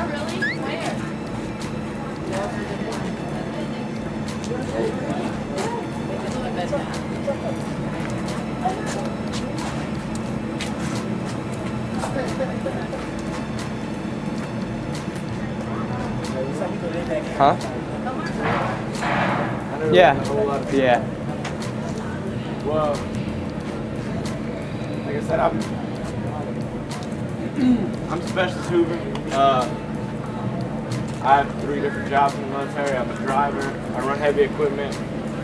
really? Where? Huh? Yeah. Yeah. Well, like I said, I'm specialist Hoover. I have 3 different jobs in the military. I'm a driver, I run heavy equipment,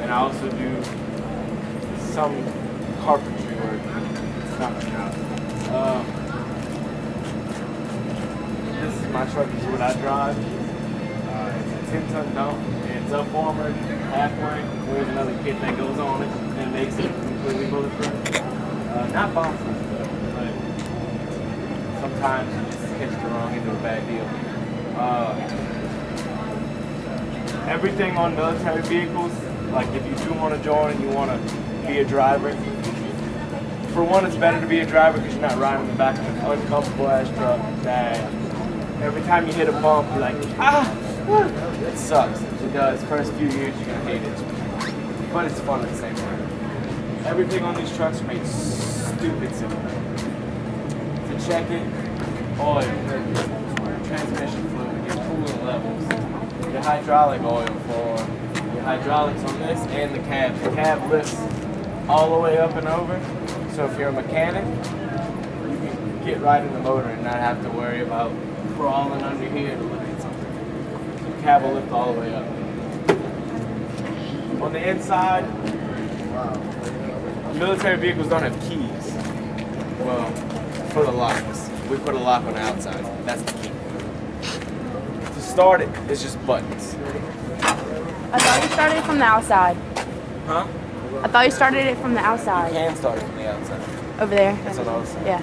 and I also do some carpentry work. It's not my job. This is my truck, this is what I drive. It's a 10-ton dump. It's up-armored, halfway. There's another kit that goes on it and makes it completely bulletproof. Not bomb-proof, but sometimes you just catch the wrong end of a bad deal. Everything on military vehicles, like if you do want to join and you want to be a driver, for one, it's better to be a driver because you're not riding in the back of an uncomfortable ass truck that every time you hit a bump, you're like, ah! It sucks. It does. First few years, you're going to hate it. But it's fun at the same time. Everything on these trucks are made stupid simple. To check it, oil, transmission fluid, your coolant levels, your hydraulic oil for your hydraulics on this, and the cab. The cab lifts all the way up and over. So if you're a mechanic, you can get right in the motor and not have to worry about crawling under here to look at something. The cab will lift all the way up. On the inside, military vehicles don't have keys. Well, for the locks. We put a lock on the outside. That's the key. To start it, it's just buttons. I thought you started from the outside. Huh? I thought you started it from the You outside. can start it from the outside. Over there. That's what I was saying. Yeah.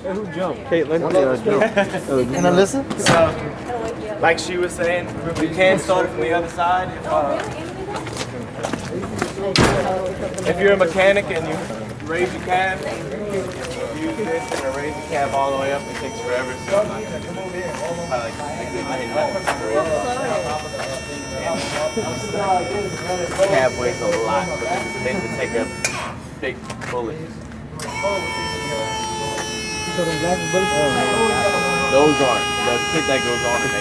Who jumped? Caitlin. Can I listen? So, like she was saying, we can start from the other side. If you're a mechanic and you raise your cab, you use this and raise the cab all the way up. It takes forever. So the cab weighs a lot, but it's meant to take a big bullet. Those aren't. The kit that goes on it.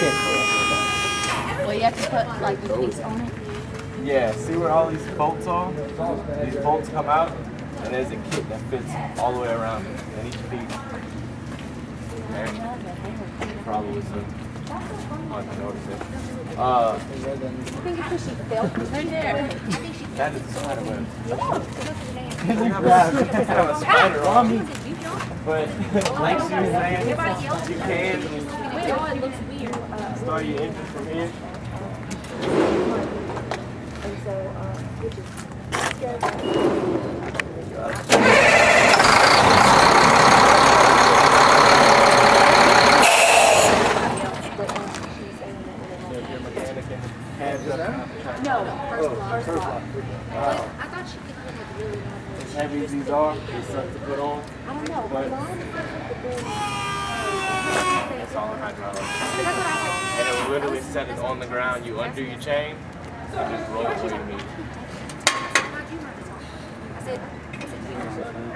Well, you have to put like the piece on it. Yeah, see where all these bolts are? These bolts come out, and there's a kit that fits all the way around it. And each piece. There. Probably was hard to notice it. I think it's because she fell right there. That is a spider web. Yeah, a spider on me. But like she was saying, you can know it looks weird. Start your engine from here. And so, which is scary. No, first block. I thought she could put like really long. As heavy as these are, they suck to put on. I don't know. But Mine is it's all in hydraulics. that's what I like. And it will literally set it on the ground. You undo your chain, and just roll it where you need. I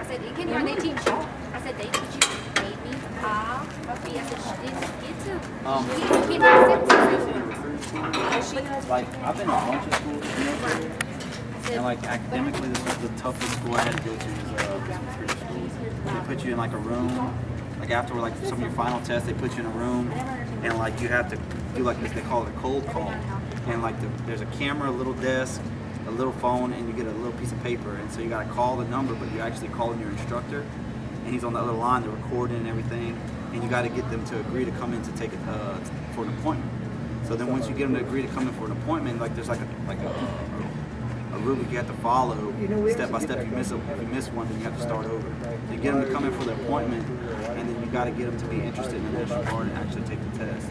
said, can you they teach you? I said, they teach you maybe, puppy. I said, she didn't get to. She Like, I've been to a bunch of schools, and like academically, this was the toughest school I had to go to. They put you in like a room, like after like some of your final tests, they put you in a room, and like you have to do like this. They call it a cold call, and like there's a camera, a little desk, a little phone, and you get a little piece of paper, and so you gotta call the number, but you're actually calling your instructor, and he's on the other line, they're recording and everything, and you got to get them to agree to come in to take it for an appointment. So then once you get them to agree to come in for an appointment, like there's like a rubric you have to follow step by step. If you miss one, then you have to start over. You get them to come in for the appointment, and then you got to get them to be interested in the National Guard and actually take the test.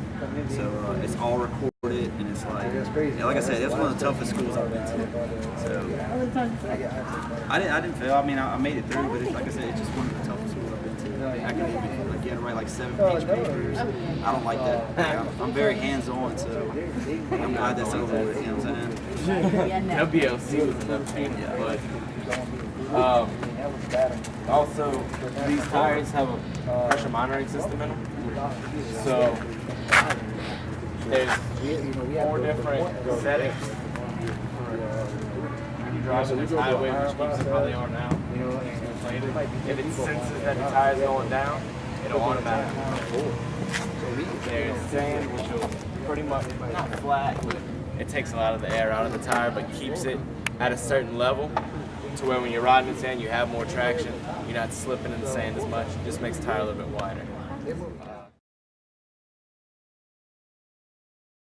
So it's all recorded, and it's like, yeah, like I said, it's one of the toughest schools I've been to. So I didn't fail. I mean, I made it through, but like I said, it's just one of the toughest schools I've been to. Academically, like you had to write like 7-page papers. I don't like that. Like, I'm very hands-on, so I'm glad that's over with. You know what I'm saying? WLC was enough training, but also these tires have a pressure monitoring system in them. So there's 4 different settings when you drive on this highway, which keeps it how they are now. If it senses that the tire's going down, it'll automatically come forward. There's sand, which will pretty much not flat, but it takes a lot of the air out of the tire, but keeps it at a certain level to where when you're riding in sand, you have more traction. You're not slipping in the sand as much. It just makes the tire a little bit wider.